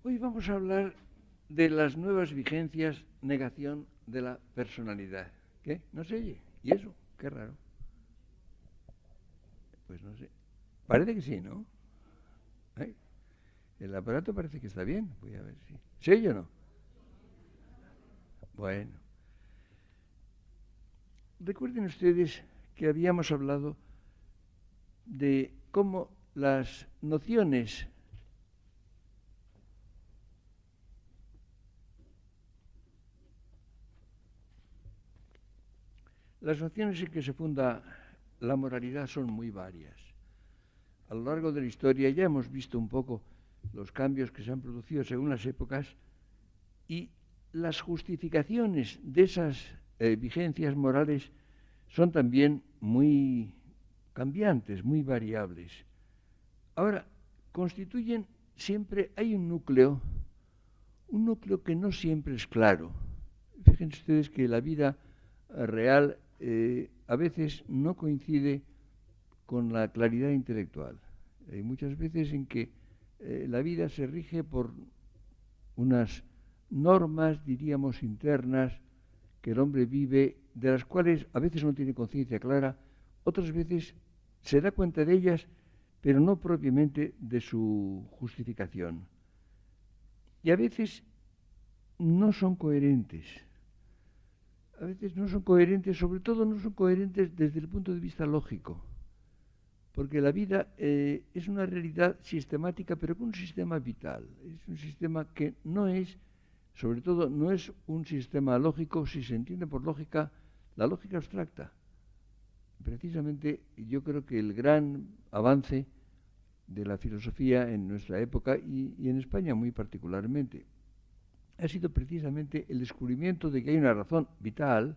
Hoy vamos a hablar de las nuevas vigencias, negación de la personalidad. ¿Qué? ¿No se oye? ¿Y eso? Qué raro. Pues no sé. Parece que sí, ¿no? ¿Eh? El aparato parece que está bien. Voy a ver si... ¿Se oye o no? Bueno. Recuerden ustedes que habíamos hablado de cómo las nociones en que se funda la moralidad son muy varias. A lo largo de la historia ya hemos visto un poco los cambios que se han producido según las épocas y las justificaciones de esas vigencias morales son también muy cambiantes, muy variables. Ahora, constituyen siempre, hay un núcleo que no siempre es claro. Fíjense ustedes que la vida real a veces no coincide con la claridad intelectual. Hay muchas veces en que la vida se rige por unas normas, diríamos, internas que el hombre vive, de las cuales a veces no tiene conciencia clara, otras veces se da cuenta de ellas, pero no propiamente de su justificación. Y a veces no son coherentes. A veces no son coherentes, sobre todo no son coherentes desde el punto de vista lógico. Porque la vida es una realidad sistemática, pero con un sistema vital. Es un sistema que no es, sobre todo, no es un sistema lógico, si se entiende por lógica, la lógica abstracta. Precisamente yo creo que el gran avance de la filosofía en nuestra época y en España muy particularmente ha sido precisamente el descubrimiento de que hay una razón vital,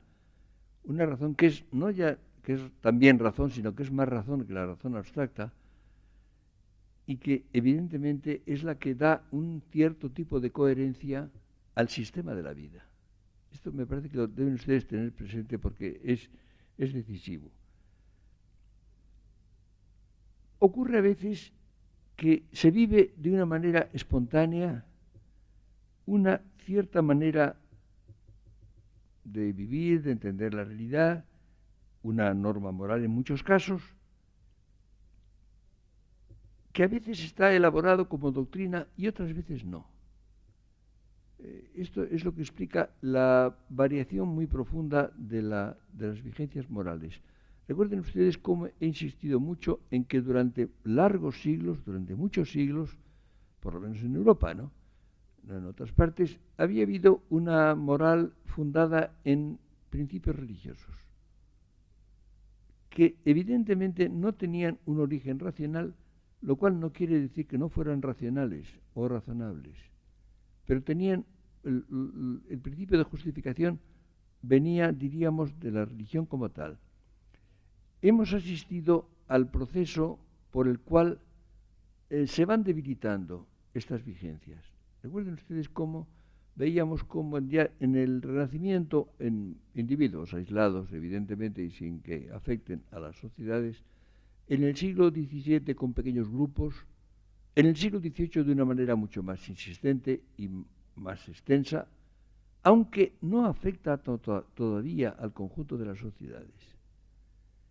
una razón que es no ya que es también razón, sino que es más razón que la razón abstracta, y que evidentemente es la que da un cierto tipo de coherencia al sistema de la vida. Esto me parece que lo deben ustedes tener presente porque es decisivo. Ocurre a veces que se vive de una manera espontánea una cierta manera de vivir, de entender la realidad, una norma moral en muchos casos, que a veces está elaborado como doctrina y otras veces no. Esto es lo que explica la variación muy profunda de las vigencias morales. Recuerden ustedes cómo he insistido mucho en que durante largos siglos, durante muchos siglos, por lo menos en Europa, ¿no? En otras partes, había habido una moral fundada en principios religiosos, que evidentemente no tenían un origen racional, lo cual no quiere decir que no fueran racionales o razonables, pero tenían el principio de justificación venía, diríamos, de la religión como tal. Hemos asistido al proceso por el cual se van debilitando estas vigencias. Recuerden ustedes cómo veíamos cómo ya en el Renacimiento, en individuos aislados, evidentemente, y sin que afecten a las sociedades, en el siglo XVII con pequeños grupos, en el siglo XVIII de una manera mucho más insistente y más extensa, aunque no afecta todavía al conjunto de las sociedades.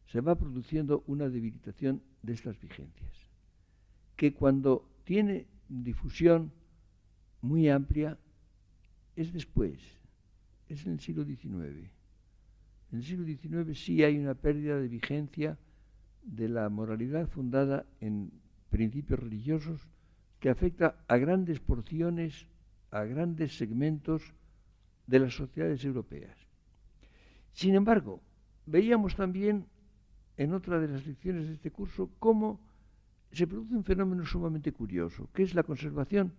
Se va produciendo una debilitación de estas vigencias, que cuando tiene difusión muy amplia es después, es en el siglo XIX. En el siglo XIX sí hay una pérdida de vigencia de la moralidad fundada en principios religiosos que afecta a grandes porciones, a grandes segmentos de las sociedades europeas. Sin embargo, veíamos también en otra de las lecciones de este curso cómo se produce un fenómeno sumamente curioso, que es la conservación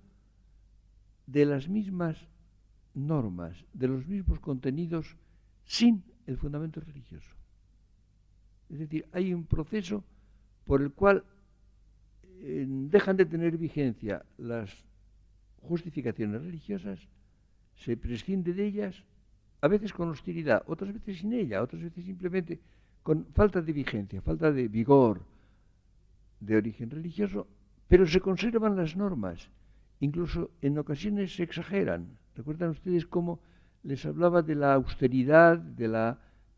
de las mismas normas, de los mismos contenidos, sin el fundamento religioso. Es decir, hay un proceso por el cual dejan de tener vigencia las justificaciones religiosas, se prescinde de ellas, a veces con hostilidad, otras veces sin ella, otras veces simplemente con falta de vigencia, falta de vigor de origen religioso, pero se conservan las normas incluso en ocasiones se exageran. ¿Recuerdan ustedes cómo les hablaba de la austeridad,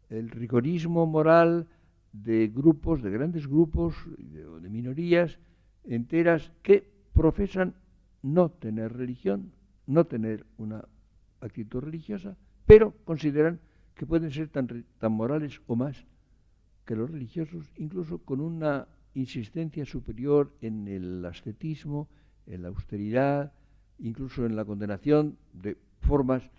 el rigorismo moral de grupos, de grandes grupos, de minorías enteras que profesan no tener religión, no tener una actitud religiosa, pero consideran que pueden ser tan morales o más que los religiosos, incluso con una insistencia superior en el ascetismo, en la austeridad, incluso en la condenación de formas,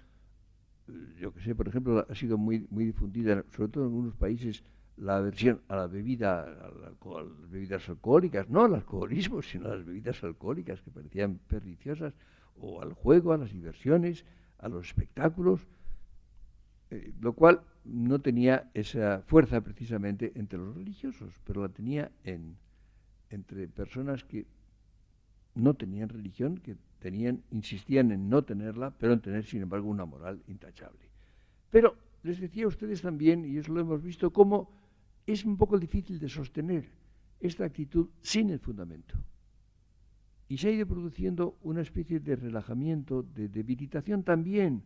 yo que sé, por ejemplo, ha sido muy difundida, sobre todo en algunos países, la aversión a la bebida, a las bebidas alcohólicas, no al alcoholismo, sino a las bebidas alcohólicas que parecían perniciosas, o al juego, a las diversiones, a los espectáculos, lo cual no tenía esa fuerza precisamente entre los religiosos, pero la tenía entre personas que no tenían religión, que insistían en no tenerla, pero en tener, sin embargo, una moral intachable. Pero les decía a ustedes también, y eso lo hemos visto, cómo es un poco difícil de sostener esta actitud sin el fundamento. Y se ha ido produciendo una especie de relajamiento, de debilitación también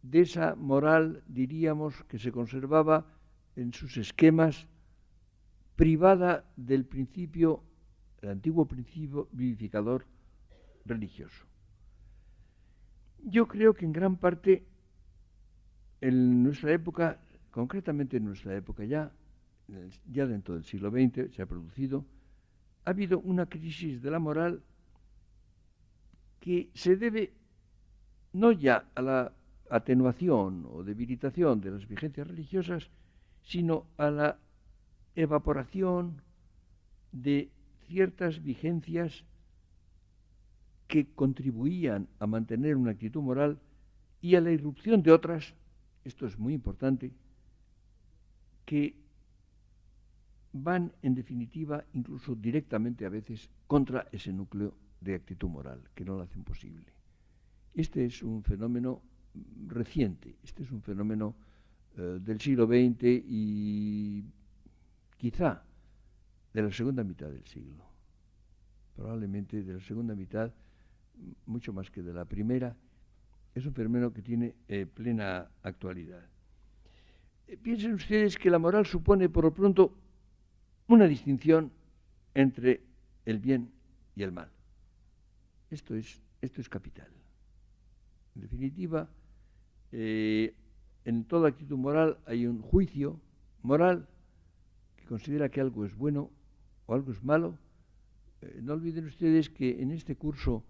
de esa moral, diríamos, que se conservaba en sus esquemas, privada del principio, el antiguo principio vivificador religioso. Yo creo que en gran parte, en nuestra época, concretamente en nuestra época ya dentro del siglo XX se ha producido, ha habido una crisis de la moral que se debe no ya a la atenuación o debilitación de las vigencias religiosas, sino a la evaporación de ciertas vigencias que contribuían a mantener una actitud moral y a la irrupción de otras, esto es muy importante, que van en definitiva incluso directamente a veces contra ese núcleo de actitud moral, que no lo hacen posible. Este es un fenómeno reciente, este es un fenómeno del siglo XX y quizá de la segunda mitad del siglo, probablemente de la segunda mitad, mucho más que de la primera. Es un fenómeno que tiene plena actualidad. Piensen ustedes que la moral supone, por lo pronto, una distinción entre el bien y el mal. Esto es capital. En definitiva, en toda actitud moral hay un juicio moral que considera que algo es bueno o algo es malo. No olviden ustedes que en este curso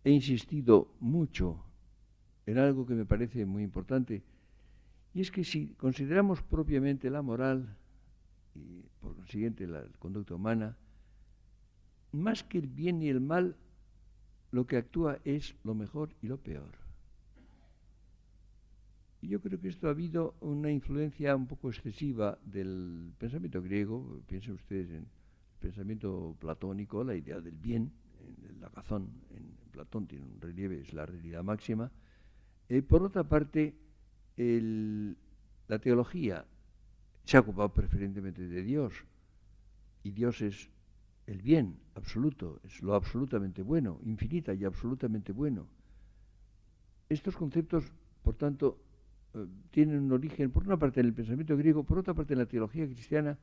he insistido mucho en algo que me parece muy importante, y es que si consideramos propiamente la moral y por consiguiente la conducta humana, más que el bien y el mal, lo que actúa es lo mejor y lo peor. Y yo creo que esto ha habido una influencia un poco excesiva del pensamiento griego. Piensen ustedes en el pensamiento platónico, la idea del bien, en la razón en Platón tiene un relieve, es la realidad máxima. Por otra parte, la teología se ha ocupado preferentemente de Dios, y Dios es el bien absoluto, es lo absolutamente bueno, infinita y absolutamente bueno. Estos conceptos, por tanto, tienen un origen, por una parte en el pensamiento griego, por otra parte en la teología cristiana,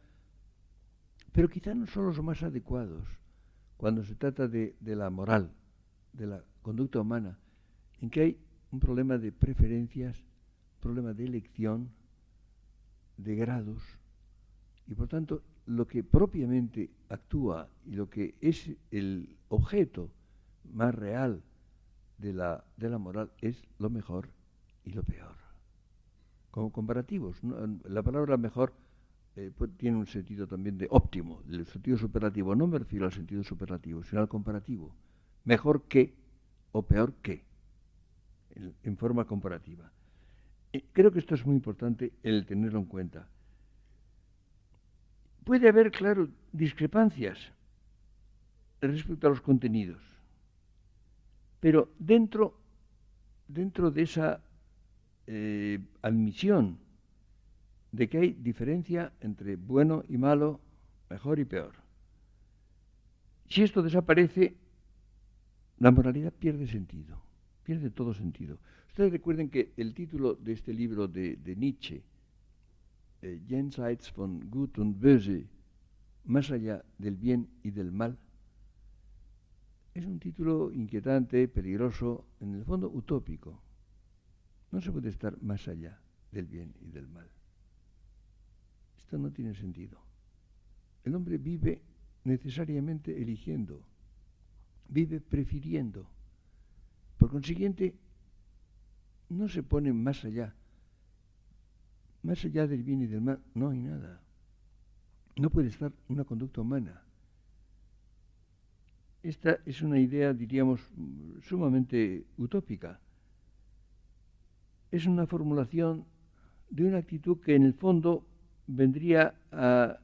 pero quizá no son los más adecuados cuando se trata de la moral, de la conducta humana, en que hay un problema de preferencias, un problema de elección, de grados, y por tanto lo que propiamente actúa y lo que es el objeto más real de la moral es lo mejor y lo peor. Como comparativos, ¿no? La palabra mejor tiene un sentido también de óptimo, del sentido superlativo. No me refiero al sentido superlativo, sino al comparativo. Mejor que o peor que, en forma comparativa. Creo que esto es muy importante el tenerlo en cuenta. Puede haber, claro, discrepancias respecto a los contenidos, pero dentro de esa admisión de que hay diferencia entre bueno y malo, mejor y peor. Si esto desaparece, la moralidad pierde sentido, pierde todo sentido. Ustedes recuerden que el título de este libro de Nietzsche, Jenseits von Gut und Böse, más allá del bien y del mal, es un título inquietante, peligroso, en el fondo utópico. No se puede estar más allá del bien y del mal. Esto no tiene sentido. El hombre vive necesariamente eligiendo, vive prefiriendo. Por consiguiente, no se pone más allá. Más allá del bien y del mal no hay nada. No puede estar una conducta humana. Esta es una idea, diríamos, sumamente utópica. Es una formulación de una actitud que en el fondo vendría a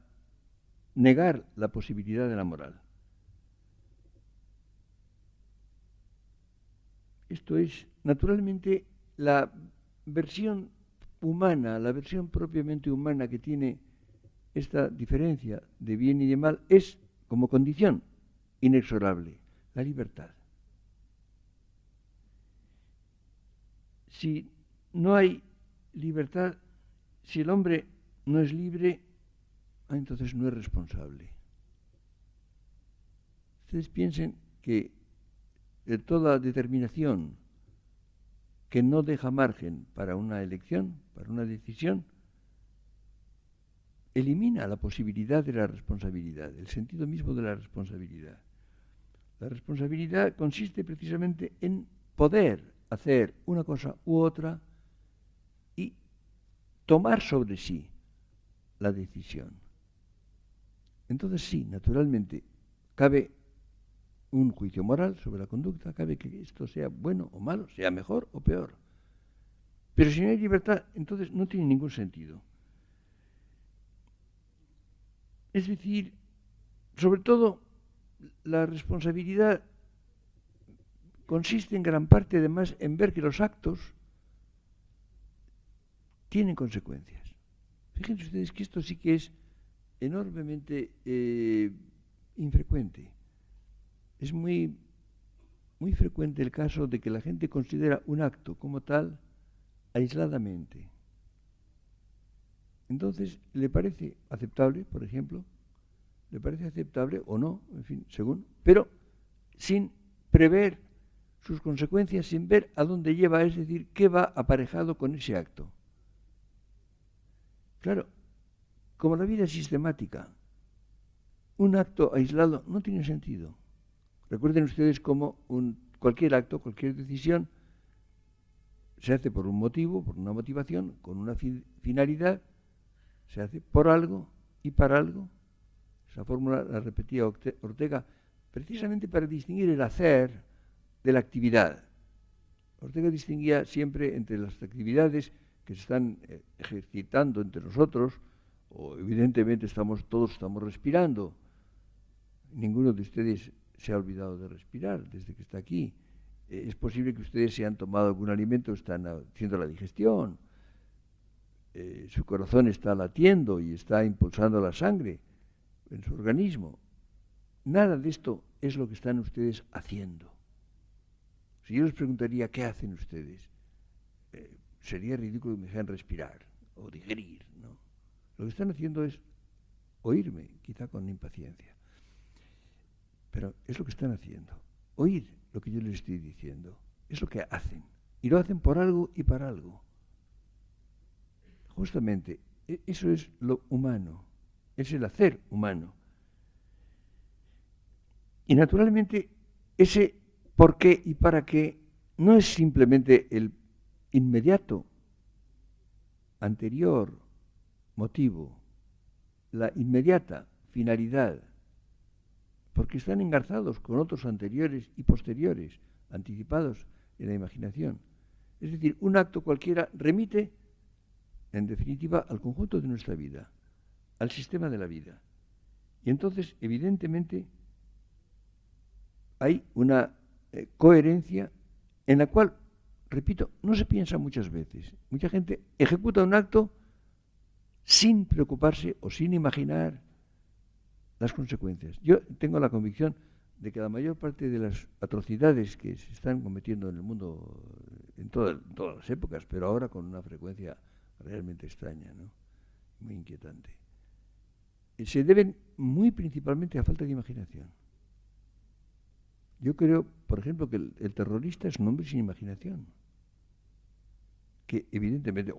negar la posibilidad de la moral. Esto es, naturalmente, la versión humana, la versión propiamente humana que tiene esta diferencia de bien y de mal es, como condición inexorable, la libertad. Si no hay libertad, si el hombre no es libre, entonces no es responsable. Ustedes piensen que toda determinación que no deja margen para una elección, para una decisión, elimina la posibilidad de la responsabilidad, el sentido mismo de la responsabilidad. La responsabilidad consiste precisamente en poder hacer una cosa u otra y tomar sobre sí la decisión. Entonces sí, naturalmente, cabe un juicio moral sobre la conducta, cabe que esto sea bueno o malo, sea mejor o peor. Pero si no hay libertad, entonces no tiene ningún sentido. Es decir, sobre todo, la responsabilidad consiste en gran parte, además, en ver que los actos tienen consecuencias. Fíjense ustedes que esto sí que es enormemente infrecuente. Es muy frecuente el caso de que la gente considera un acto como tal aisladamente. Entonces, ¿le parece aceptable, por ejemplo? ¿Le parece aceptable o no? En fin, según. Pero sin prever sus consecuencias, sin ver a dónde lleva, es decir, qué va aparejado con ese acto. Claro, como la vida es sistemática, un acto aislado no tiene sentido. Recuerden ustedes cómo cualquier acto, cualquier decisión, se hace por un motivo, por una motivación, con una finalidad, se hace por algo y para algo. Esa fórmula la repetía Ortega precisamente para distinguir el hacer de la actividad. Ortega distinguía siempre entre las actividades que se están ejercitando entre nosotros, o evidentemente todos estamos respirando. Ninguno de ustedes se ha olvidado de respirar desde que está aquí. Es posible que ustedes se han tomado algún alimento, están haciendo la digestión. Su corazón está latiendo y está impulsando la sangre en su organismo. Nada de esto es lo que están ustedes haciendo. Si yo les preguntaría qué hacen ustedes, sería ridículo que me dejaran respirar o digerir, ¿no? Lo que están haciendo es oírme, quizá con impaciencia. Pero es lo que están haciendo. Oír lo que yo les estoy diciendo. Es lo que hacen. Y lo hacen por algo y para algo. Justamente, eso es lo humano. Es el hacer humano. Y naturalmente, ese por qué y para qué no es simplemente el inmediato, anterior motivo, la inmediata finalidad, porque están engarzados con otros anteriores y posteriores, anticipados en la imaginación. Es decir, un acto cualquiera remite, en definitiva, al conjunto de nuestra vida, al sistema de la vida. Y entonces, evidentemente, hay una coherencia en la cual, repito, no se piensa muchas veces. Mucha gente ejecuta un acto sin preocuparse o sin imaginar las consecuencias. Yo tengo la convicción de que la mayor parte de las atrocidades que se están cometiendo en el mundo, en todas las épocas, pero ahora con una frecuencia realmente extraña, ¿no? Muy inquietante, se deben muy principalmente a falta de imaginación. Yo creo, por ejemplo, que el terrorista es un hombre sin imaginación, que evidentemente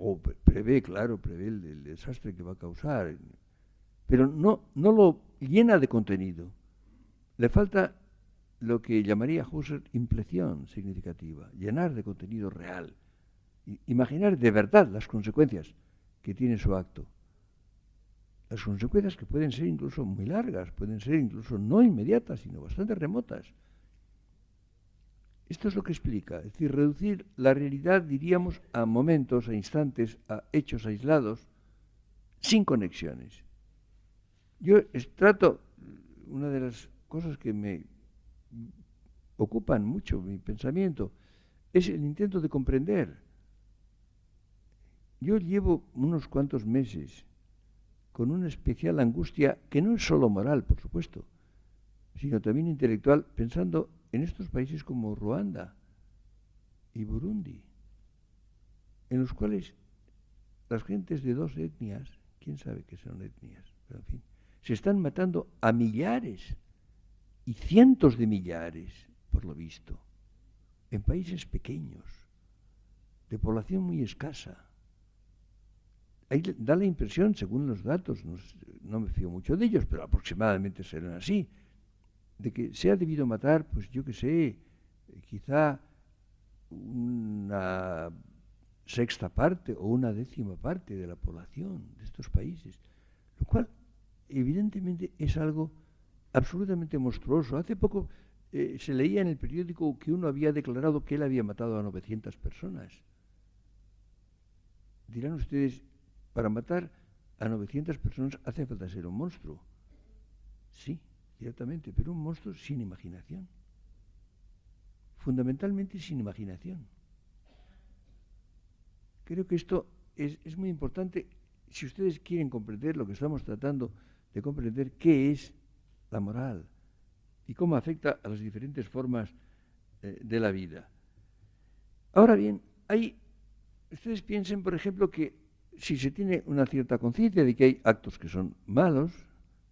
prevé el desastre que va a causar, pero no lo llena de contenido. Le falta lo que llamaría Husserl impresión significativa, llenar de contenido real, imaginar de verdad las consecuencias que tiene su acto. Las consecuencias que pueden ser incluso muy largas, pueden ser incluso no inmediatas, sino bastante remotas. Esto es lo que explica, es decir, reducir la realidad, diríamos, a momentos, a instantes, a hechos aislados, sin conexiones. Yo trato, una de las cosas que me ocupan mucho mi pensamiento, es el intento de comprender. Yo llevo unos cuantos meses con una especial angustia que no es solo moral, por supuesto, sino también intelectual, pensando en estos países como Ruanda y Burundi, en los cuales las gentes de dos etnias, quién sabe qué son etnias, pero en fin, se están matando a millares y cientos de millares, por lo visto, en países pequeños, de población muy escasa. Ahí da la impresión, según los datos, no me fío mucho de ellos, pero aproximadamente serán así, de que se ha debido matar, pues yo qué sé, quizá una sexta parte o una décima parte de la población de estos países, lo cual evidentemente es algo absolutamente monstruoso. Hace poco se leía en el periódico que uno había declarado que él había matado a 900 personas. Dirán ustedes, para matar a 900 personas hace falta ser un monstruo. Sí, ciertamente, pero un monstruo sin imaginación. Fundamentalmente sin imaginación. Creo que esto es muy importante si ustedes quieren comprender lo que estamos tratando de comprender, qué es la moral y cómo afecta a las diferentes formas de la vida. Ahora bien, ustedes piensen, por ejemplo, que si se tiene una cierta conciencia de que hay actos que son malos,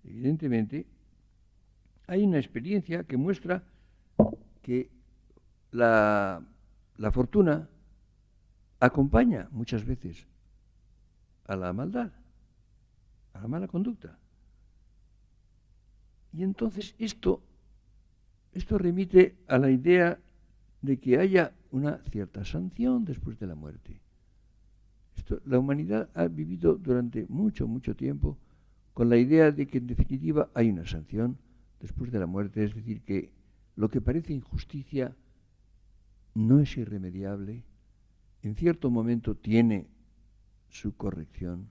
evidentemente, hay una experiencia que muestra que la fortuna acompaña muchas veces a la maldad, a la mala conducta. Y entonces esto remite a la idea de que haya una cierta sanción después de la muerte. La humanidad ha vivido durante mucho, mucho tiempo con la idea de que en definitiva hay una sanción después de la muerte, es decir, que lo que parece injusticia no es irremediable, en cierto momento tiene su corrección.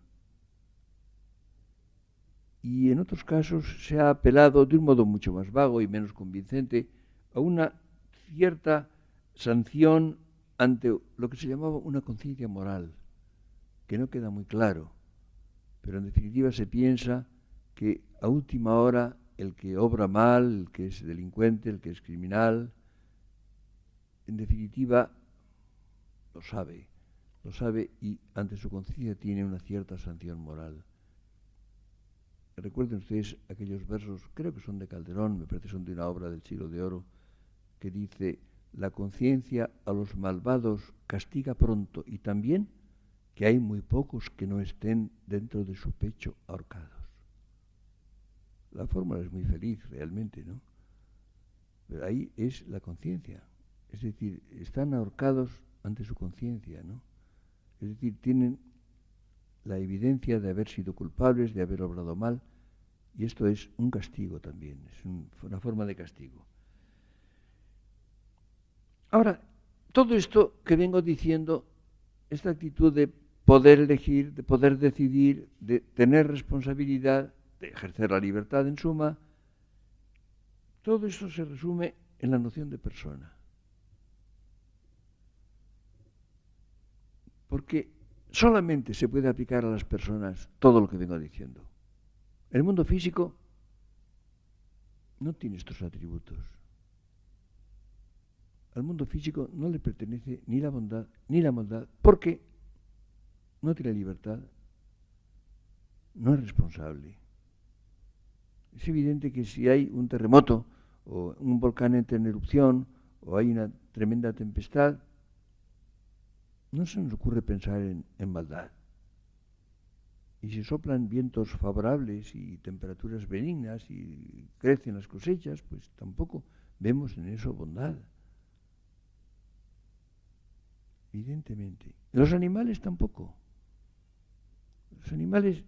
Y en otros casos se ha apelado de un modo mucho más vago y menos convincente a una cierta sanción ante lo que se llamaba una conciencia moral, que no queda muy claro, pero en definitiva se piensa que a última hora el que obra mal, el que es delincuente, el que es criminal, en definitiva lo sabe y ante su conciencia tiene una cierta sanción moral. Recuerden ustedes aquellos versos, creo que son de Calderón, me parece que son de una obra del Siglo de Oro, que dice: la conciencia a los malvados castiga pronto, y también que hay muy pocos que no estén dentro de su pecho ahorcados. La fórmula es muy feliz realmente, ¿no? Pero ahí es la conciencia, es decir, están ahorcados ante su conciencia, ¿no? Es decir, tienen la evidencia de haber sido culpables, de haber obrado mal, y esto es un castigo también, es una forma de castigo. Ahora, todo esto que vengo diciendo, esta actitud de poder elegir, de poder decidir, de tener responsabilidad, de ejercer la libertad en suma, todo esto se resume en la noción de persona. Porque solamente se puede aplicar a las personas todo lo que vengo diciendo. El mundo físico no tiene estos atributos. Al mundo físico no le pertenece ni la bondad ni la maldad, porque no tiene libertad, no es responsable. Es evidente que si hay un terremoto o un volcán entra en erupción o hay una tremenda tempestad, no se nos ocurre pensar en maldad. Y si soplan vientos favorables y temperaturas benignas y crecen las cosechas, pues tampoco vemos en eso bondad. Evidentemente. Los animales tampoco. Los animales,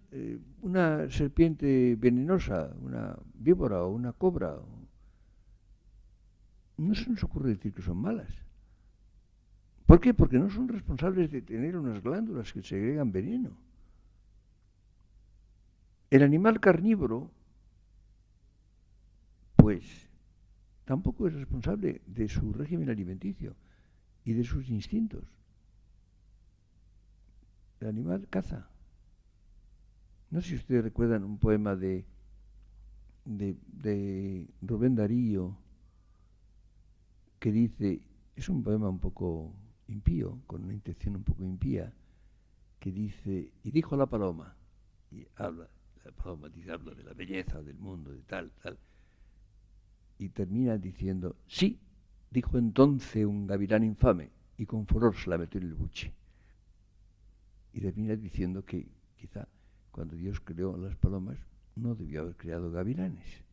una serpiente venenosa, una víbora o una cobra, no se nos ocurre decir que son malas. ¿Por qué? Porque no son responsables de tener unas glándulas que segregan veneno. El animal carnívoro, pues, tampoco es responsable de su régimen alimenticio y de sus instintos. El animal caza. No sé si ustedes recuerdan un poema de Rubén Darío que dice, es un poema un poco impío, con una intención un poco impía, que dice, y dijo la paloma, y habla, la paloma dice, habla de la belleza del mundo, de tal, y termina diciendo, sí, dijo entonces un gavilán infame, y con furor se la metió en el buche. Y termina diciendo que quizá cuando Dios creó las palomas no debió haber creado gavilanes.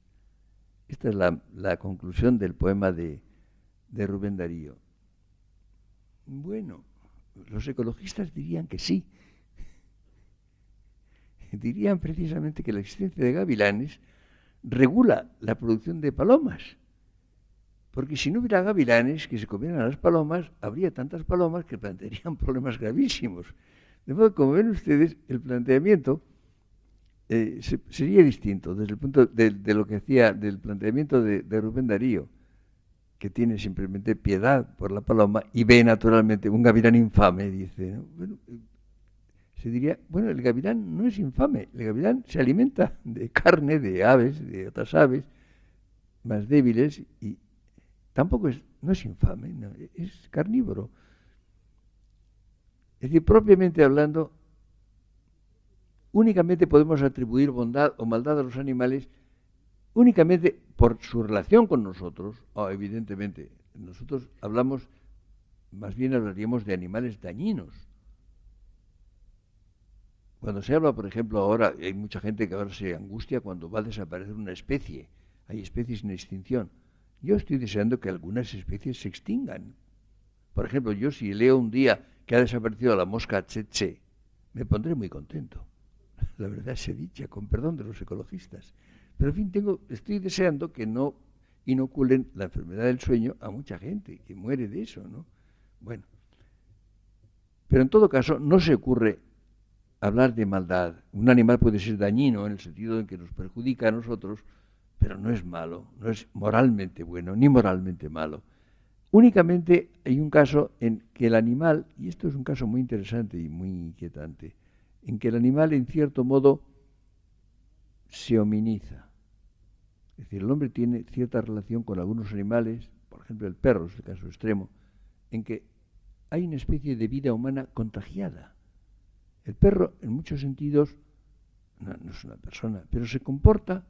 Esta es la conclusión del poema de Rubén Darío. Bueno, los ecologistas dirían que sí. Dirían precisamente que la existencia de gavilanes regula la producción de palomas. Porque si no hubiera gavilanes que se comieran a las palomas, habría tantas palomas que plantearían problemas gravísimos. De modo que, como ven ustedes, el planteamiento sería distinto desde el punto de lo que hacía del planteamiento de Rubén Darío, que tiene simplemente piedad por la paloma y ve naturalmente un gavilán infame, dice, ¿no? Bueno, se diría, bueno, el gavilán no es infame, el gavilán se alimenta de carne, de aves, de otras aves más débiles y tampoco no es infame, no, es carnívoro. Es decir, propiamente hablando, únicamente podemos atribuir bondad o maldad a los animales únicamente por su relación con nosotros. Evidentemente, nosotros más bien hablaríamos de animales dañinos. Cuando se habla, por ejemplo, ahora, hay mucha gente que ahora se angustia cuando va a desaparecer una especie. Hay especies en extinción. Yo estoy deseando que algunas especies se extingan. Por ejemplo, yo si leo un día que ha desaparecido la mosca tsetse, me pondré muy contento. La verdad sea dicha, con perdón de los ecologistas. Pero en fin, estoy deseando que no inoculen la enfermedad del sueño a mucha gente, que muere de eso, ¿no? Bueno. Pero en todo caso, no se ocurre hablar de maldad. Un animal puede ser dañino en el sentido en que nos perjudica a nosotros, pero no es malo, no es moralmente bueno ni moralmente malo. Únicamente hay un caso en que el animal, y esto es un caso muy interesante y muy inquietante, en que el animal en cierto modo se hominiza. Es decir, el hombre tiene cierta relación con algunos animales, por ejemplo el perro es el caso extremo, en que hay una especie de vida humana contagiada. El perro, en muchos sentidos, no es una persona, pero se comporta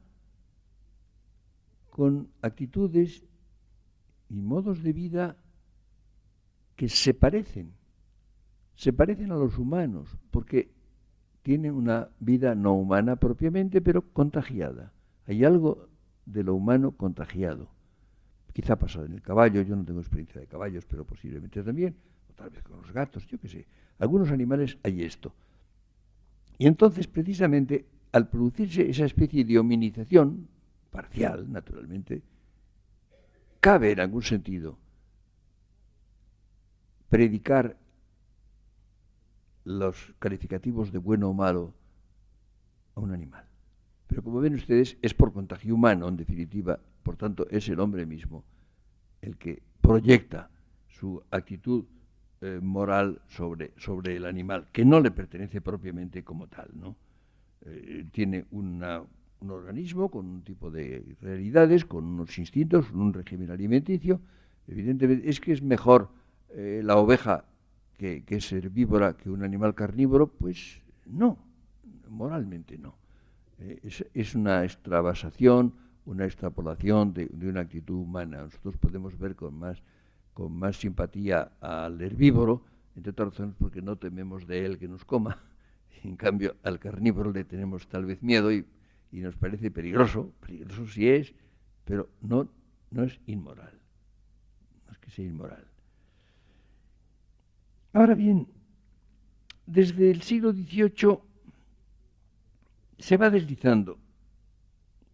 con actitudes y modos de vida que se parecen a los humanos, porque tienen una vida no humana propiamente, pero contagiada. Hay algo de lo humano contagiado. Quizá pasa en el caballo, yo no tengo experiencia de caballos, pero posiblemente también, o tal vez con los gatos, yo qué sé. Algunos animales hay esto. Y entonces, precisamente, al producirse esa especie de hominización, parcial, naturalmente, cabe en algún sentido predicar los calificativos de bueno o malo a un animal. Pero como ven ustedes, es por contagio humano, en definitiva, por tanto, es el hombre mismo el que proyecta su actitud moral sobre el animal, que no le pertenece propiamente como tal, ¿no? Tiene una un organismo con un tipo de realidades, con unos instintos, un régimen alimenticio. Evidentemente, es que es mejor la oveja que es herbívora que un animal carnívoro, pues no, moralmente no. Es una extravasación, una extrapolación de una actitud humana. Nosotros podemos ver con más simpatía al herbívoro, entre otras razones porque no tememos de él que nos coma. En cambio, al carnívoro le tenemos tal vez miedo y nos parece peligroso sí es, pero no es inmoral, no es que sea inmoral. Ahora bien, desde el siglo XVIII se va deslizando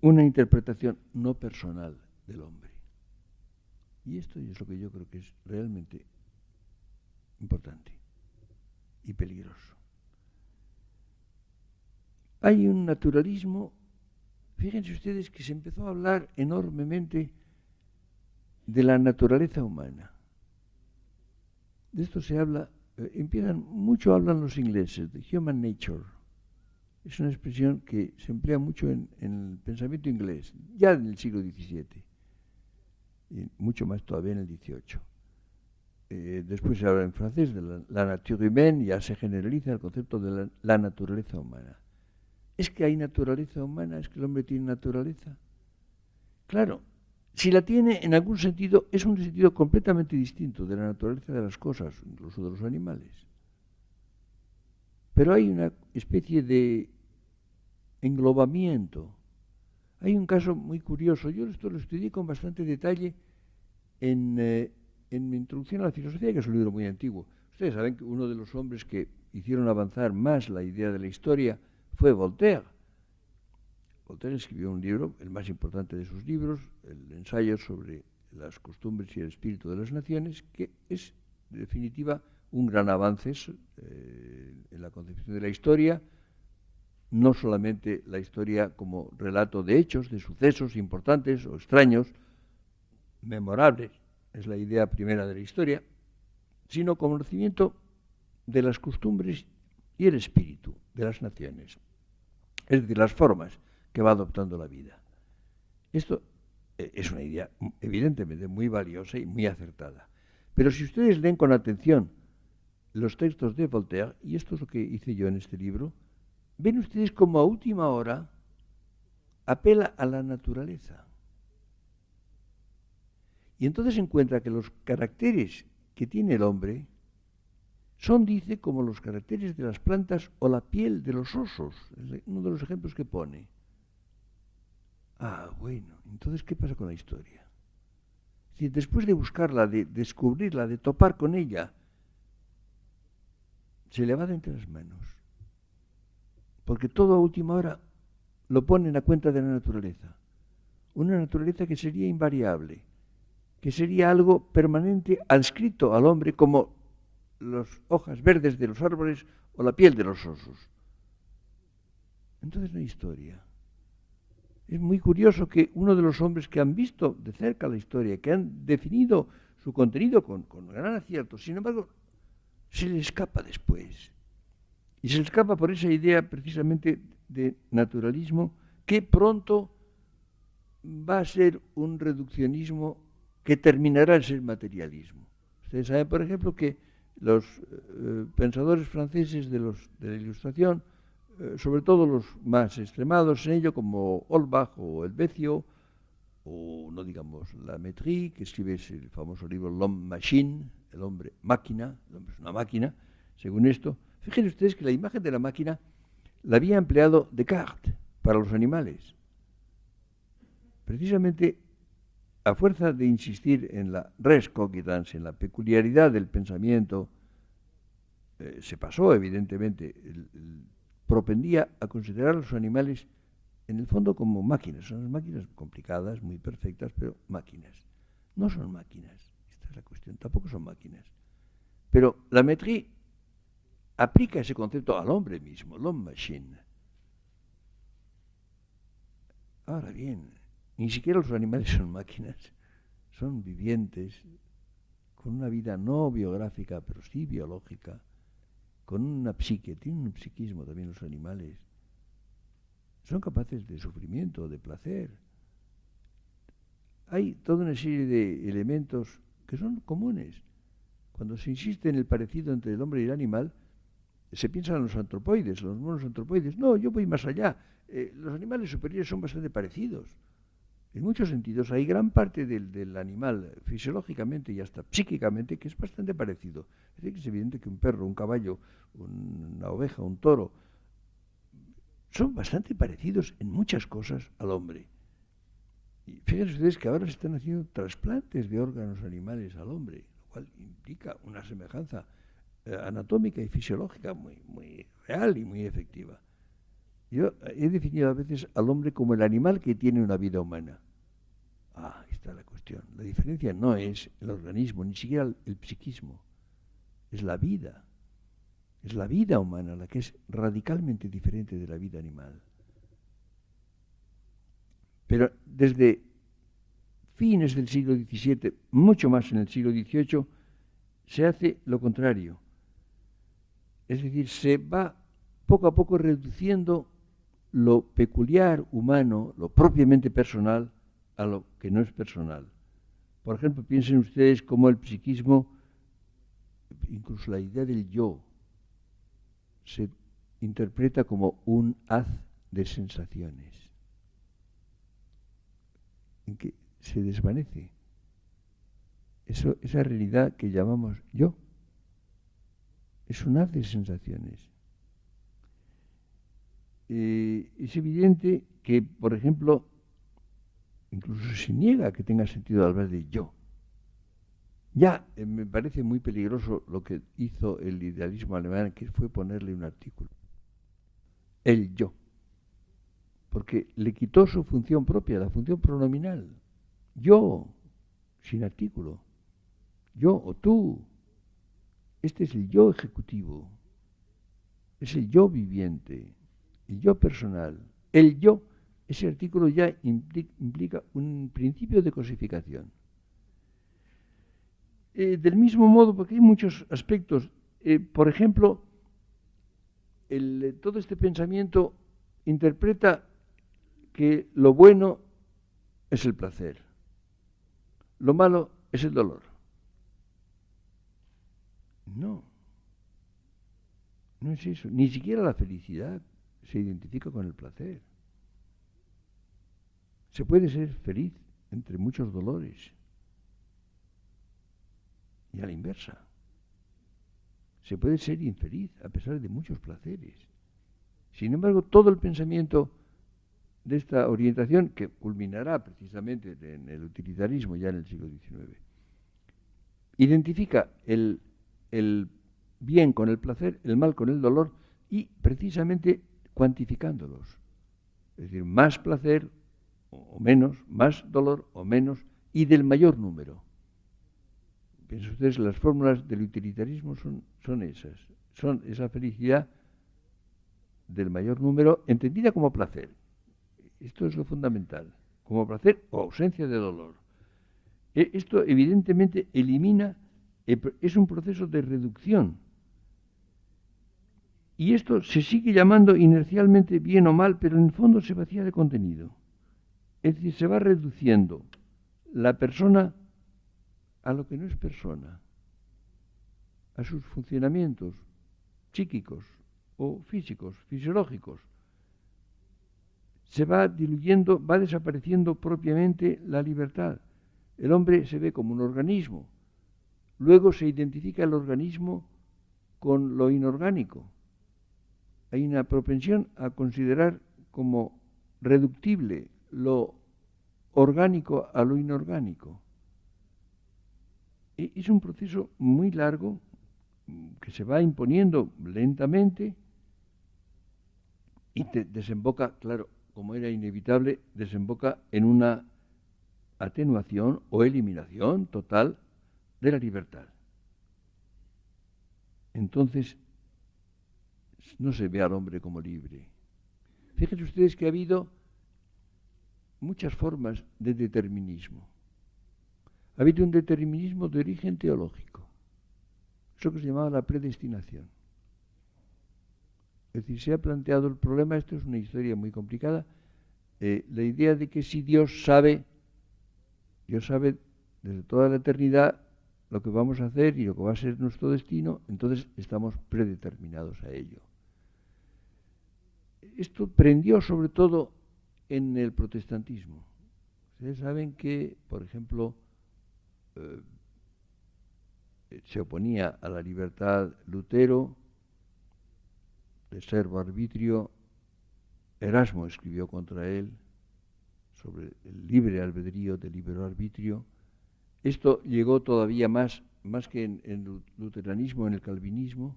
una interpretación no personal del hombre. Y esto es lo que yo creo que es realmente importante y peligroso. Hay un naturalismo, fíjense ustedes que se empezó a hablar enormemente de la naturaleza humana. De esto se habla, mucho hablan los ingleses, de human nature. Es una expresión que se emplea mucho en el pensamiento inglés, ya en el siglo XVII, y mucho más todavía en el XVIII. Después se habla en francés de la nature humaine, ya se generaliza el concepto de la naturaleza humana. ¿Es que hay naturaleza humana? ¿Es que el hombre tiene naturaleza? Claro, si la tiene en algún sentido, es un sentido completamente distinto de la naturaleza de las cosas, incluso de los animales. Pero hay una especie de englobamiento. Hay un caso muy curioso, yo esto lo estudié con bastante detalle en mi introducción a la filosofía, que es un libro muy antiguo. Ustedes saben que uno de los hombres que hicieron avanzar más la idea de la historia fue Voltaire. Voltaire escribió un libro, el más importante de sus libros, el ensayo sobre las costumbres y el espíritu de las naciones, que es, en definitiva, un gran avance en la concepción de la historia, no solamente la historia como relato de hechos, de sucesos importantes o extraños, memorables, es la idea primera de la historia, sino como conocimiento de las costumbres y el espíritu de las naciones, es decir, las formas que va adoptando la vida. Esto es una idea evidentemente muy valiosa y muy acertada. Pero si ustedes leen con atención los textos de Voltaire, y esto es lo que hice yo en este libro, ven ustedes como a última hora apela a la naturaleza. Y entonces encuentra que los caracteres que tiene el hombre son, dice, como los caracteres de las plantas o la piel de los osos. Es uno de los ejemplos que pone. Ah, bueno, entonces, ¿qué pasa con la historia? Si después de buscarla, de descubrirla, de topar con ella, se le va de entre las manos. Porque todo a última hora lo ponen a cuenta de la naturaleza. Una naturaleza que sería invariable, que sería algo permanente adscrito al hombre como las hojas verdes de los árboles o la piel de los osos. Entonces no hay historia. Es muy curioso que uno de los hombres que han visto de cerca la historia, que han definido su contenido con gran acierto, sin embargo, se le escapa después. Y se le escapa por esa idea precisamente de naturalismo que pronto va a ser un reduccionismo que terminará en ser materialismo. Ustedes saben, por ejemplo, que los pensadores franceses de la Ilustración, sobre todo los más extremados en ello, como Holbach o Helvecio, o no digamos la Métrie, que escribe el famoso libro L'homme machine, el hombre máquina, el hombre es una máquina, según esto. Fíjense ustedes que la imagen de la máquina la había empleado Descartes para los animales. Precisamente a fuerza de insistir en la res cogitans, en la peculiaridad del pensamiento, se pasó, evidentemente, propendía a considerar a los animales, en el fondo, como máquinas. Son máquinas complicadas, muy perfectas, pero máquinas. No son máquinas, esta es la cuestión, tampoco son máquinas. Pero la Métrie aplica ese concepto al hombre mismo, l'homme machine. Ahora bien, ni siquiera los animales son máquinas, son vivientes, con una vida no biográfica, pero sí biológica, con una psique, tienen un psiquismo también los animales. son capaces de sufrimiento, de placer. Hay toda una serie de elementos que son comunes. Cuando se insiste en el parecido entre el hombre y el animal, se piensa en los antropoides, los monos antropoides. No, yo voy más allá. Los animales superiores son bastante parecidos. En muchos sentidos hay gran parte del animal, fisiológicamente y hasta psíquicamente, que es bastante parecido. Es decir, que es evidente que un perro, un caballo, una oveja, un toro, son bastante parecidos en muchas cosas al hombre. Y fíjense ustedes que ahora se están haciendo trasplantes de órganos animales al hombre, lo cual implica una semejanza anatómica y fisiológica muy real y muy efectiva. Yo he definido a veces al hombre como el animal que tiene una vida humana. Ahí está la cuestión. La diferencia no es el organismo, ni siquiera el psiquismo. Es la vida. Es la vida humana la que es radicalmente diferente de la vida animal. Pero desde fines del siglo XVII, mucho más en el siglo XVIII, se hace lo contrario. Es decir, se va poco a poco reduciendo lo peculiar humano, lo propiamente personal, a lo que no es personal. Por ejemplo, piensen ustedes cómo el psiquismo, incluso la idea del yo, se interpreta como un haz de sensaciones, en que se desvanece esa realidad que llamamos yo. Es un haz de sensaciones. Es evidente que, por ejemplo, incluso se niega que tenga sentido hablar de yo. Ya me parece muy peligroso lo que hizo el idealismo alemán, que fue ponerle un artículo. El yo. Porque le quitó su función propia, la función pronominal. Yo, sin artículo. Yo o tú. Este es el yo ejecutivo. Es el yo viviente. El yo personal. El yo, ese artículo ya implica un principio de cosificación. Del mismo modo, porque hay muchos aspectos. Por ejemplo, todo este pensamiento interpreta que lo bueno es el placer, lo malo es el dolor. No, no es eso. Ni siquiera la felicidad se identifica con el placer. Se puede ser feliz entre muchos dolores. Y a la inversa. Se puede ser infeliz a pesar de muchos placeres. Sin embargo, todo el pensamiento de esta orientación, que culminará precisamente en el utilitarismo ya en el siglo XIX, identifica el bien con el placer, el mal con el dolor y precisamente cuantificándolos. Es decir, más placer o menos, más dolor o menos y del mayor número. Piensen ustedes, las fórmulas del utilitarismo son esas. Son esa felicidad del mayor número entendida como placer. Esto es lo fundamental. Como placer o ausencia de dolor. Esto evidentemente elimina, es un proceso de reducción. Y esto se sigue llamando inercialmente bien o mal, pero en el fondo se vacía de contenido. Es decir, se va reduciendo la persona a lo que no es persona, a sus funcionamientos psíquicos o físicos, fisiológicos. Se va diluyendo, va desapareciendo propiamente la libertad. El hombre se ve como un organismo. Luego se identifica el organismo con lo inorgánico. Hay una propensión a considerar como reductible lo orgánico a lo inorgánico. Es un proceso muy largo que se va imponiendo lentamente y desemboca, claro, como era inevitable, desemboca en una atenuación o eliminación total de la libertad. Entonces, no se ve al hombre como libre. Fíjense ustedes que ha habido muchas formas de determinismo. Ha habido un determinismo de origen teológico, eso que se llamaba la predestinación. Es decir, se ha planteado el problema, esto es una historia muy complicada, la idea de que si Dios sabe desde toda la eternidad lo que vamos a hacer y lo que va a ser nuestro destino, entonces estamos predeterminados a ello. Esto prendió sobre todo en el protestantismo. Ustedes saben que, por ejemplo, se oponía a la libertad Lutero, de servo arbitrio. Erasmo escribió contra él sobre el libre albedrío del libre arbitrio. Esto llegó todavía más que en el luteranismo, en el calvinismo.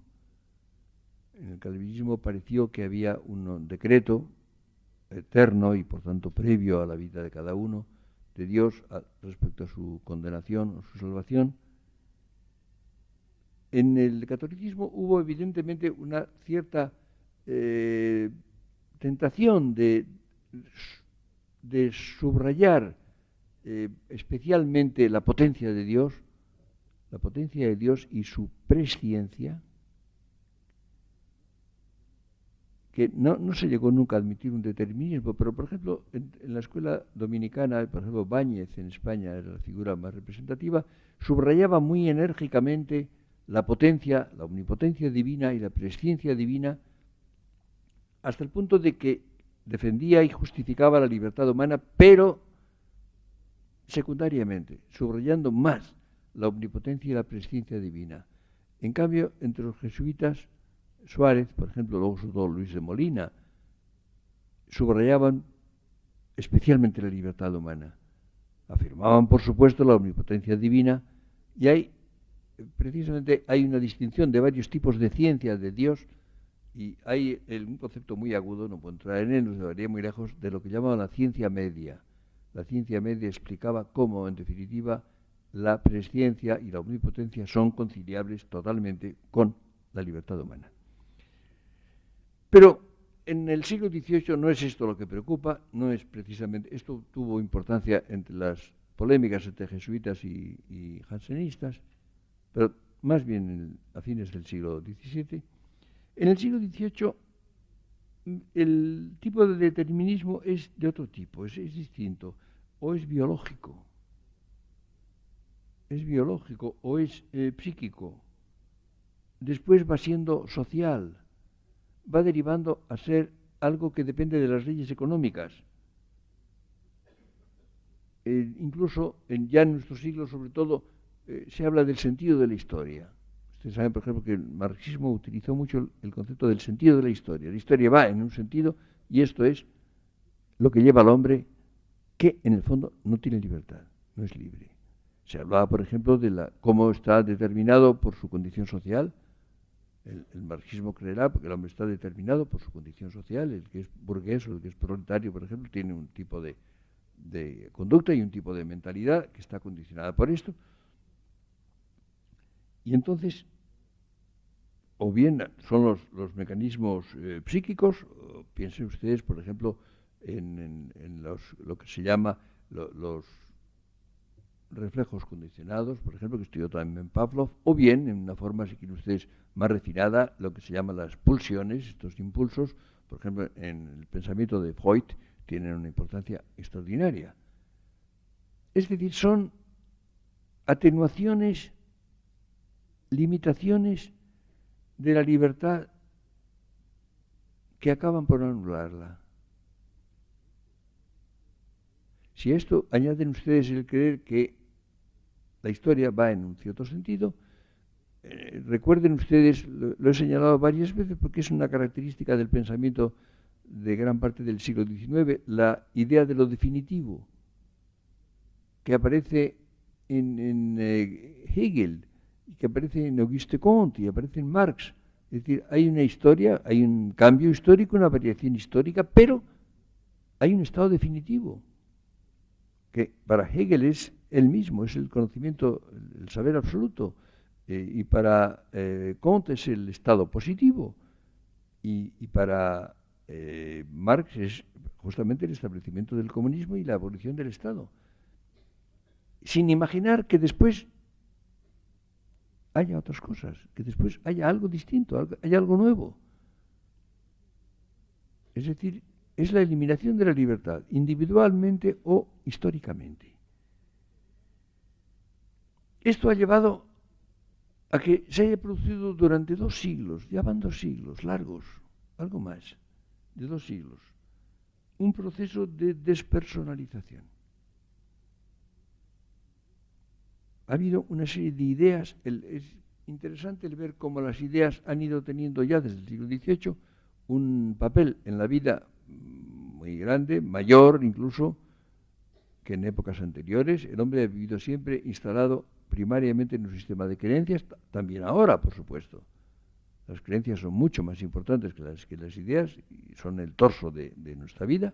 En el calvinismo pareció que había un decreto eterno y por tanto previo a la vida de cada uno de Dios respecto a su condenación o su salvación. En el catolicismo hubo evidentemente una cierta tentación de subrayar especialmente la potencia de Dios y su presciencia, que no se llegó nunca a admitir un determinismo, pero por ejemplo en la escuela dominicana, por ejemplo Báñez en España era la figura más representativa, subrayaba muy enérgicamente la potencia, la omnipotencia divina y la presciencia divina, hasta el punto de que defendía y justificaba la libertad humana, pero secundariamente, subrayando más la omnipotencia y la presciencia divina. En cambio, entre los jesuitas, Suárez, por ejemplo, luego sobre todo Luis de Molina, subrayaban especialmente la libertad humana. Afirmaban, por supuesto, la omnipotencia divina, y precisamente hay una distinción de varios tipos de ciencia de Dios, y hay un concepto muy agudo, no puedo entrar en él, nos llevaría muy lejos, de lo que llamaban la ciencia media. La ciencia media explicaba cómo, en definitiva, la presciencia y la omnipotencia son conciliables totalmente con la libertad humana. Pero en el siglo XVIII no es esto lo que preocupa, no es precisamente, esto tuvo importancia entre las polémicas entre jesuitas y jansenistas, pero más bien a fines del siglo XVII. En el siglo XVIII el tipo de determinismo es de otro tipo, es distinto, o es biológico o es psíquico, después va siendo social, va derivando a ser algo que depende de las leyes económicas. Incluso ya en nuestro siglo, sobre todo, se habla del sentido de la historia. Ustedes saben, por ejemplo, que el marxismo utilizó mucho el concepto del sentido de la historia. La historia va en un sentido y esto es lo que lleva al hombre que, en el fondo, no tiene libertad, no es libre. Se hablaba, por ejemplo, de cómo está determinado por su condición social. El marxismo creerá porque el hombre está determinado por su condición social. El que es burgués o el que es proletario, por ejemplo, tiene un tipo de conducta y un tipo de mentalidad que está condicionada por esto. Y entonces, o bien son los mecanismos psíquicos, piensen ustedes, por ejemplo, en lo que se llama los reflejos condicionados, por ejemplo, que estudió también Pavlov, o bien, en una forma, si quieren ustedes, más refinada, lo que se llama las pulsiones, estos impulsos, por ejemplo, en el pensamiento de Freud, tienen una importancia extraordinaria. Es decir, son atenuaciones, limitaciones de la libertad que acaban por anularla. Si a esto añaden ustedes el creer que la historia va en un cierto sentido, recuerden ustedes, lo he señalado varias veces porque es una característica del pensamiento de gran parte del siglo XIX, la idea de lo definitivo, que aparece en Hegel, que aparece en Auguste Comte y aparece en Marx. Es decir, hay una historia, hay un cambio histórico, una variación histórica, pero hay un estado definitivo, que para Hegel es el mismo, es el conocimiento, el saber absoluto, y para Comte es el estado positivo, y para Marx es justamente el establecimiento del comunismo y la abolición del Estado, sin imaginar que después haya otras cosas, que después haya algo distinto, haya algo nuevo. Es decir, es la eliminación de la libertad, individualmente o históricamente. Esto ha llevado a que se haya producido durante 2 siglos, ya van 2 siglos largos, algo más de 2 siglos, un proceso de despersonalización. Ha habido una serie de ideas, es interesante el ver cómo las ideas han ido teniendo ya desde el siglo XVIII un papel en la vida muy grande, mayor incluso que en épocas anteriores. El hombre ha vivido siempre instalado primariamente en un sistema de creencias, también ahora, por supuesto. Las creencias son mucho más importantes que las ideas y son el torso de nuestra vida,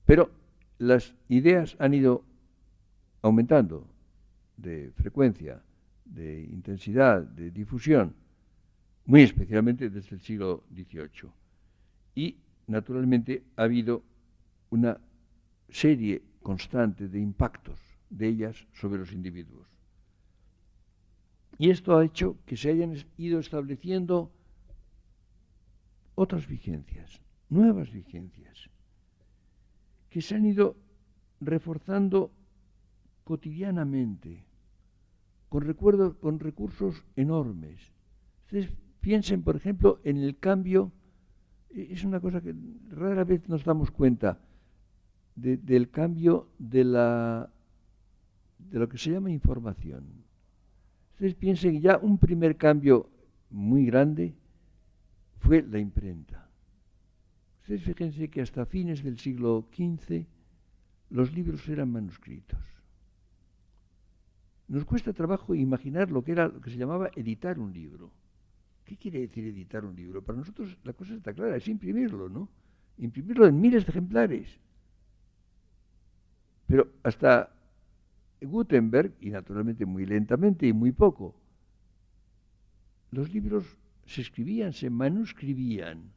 pero las ideas han ido aumentando de frecuencia, de intensidad, de difusión, muy especialmente desde el siglo XVIII. Y, naturalmente, ha habido una serie constante de impactos de ellas sobre los individuos. Y esto ha hecho que se hayan ido estableciendo otras vigencias, nuevas vigencias, que se han ido reforzando cotidianamente, con recursos enormes. Ustedes piensen, por ejemplo, en el cambio, es una cosa que rara vez nos damos cuenta, del cambio de lo que se llama información. Ustedes piensen que ya un primer cambio muy grande fue la imprenta. Ustedes fíjense que hasta fines del siglo XV los libros eran manuscritos. Nos cuesta trabajo imaginar lo que era lo que se llamaba editar un libro. ¿Qué quiere decir editar un libro? Para nosotros la cosa está clara, es imprimirlo, ¿no? Imprimirlo en miles de ejemplares. Pero hasta Gutenberg, y naturalmente muy lentamente y muy poco, los libros se escribían, se manuscribían,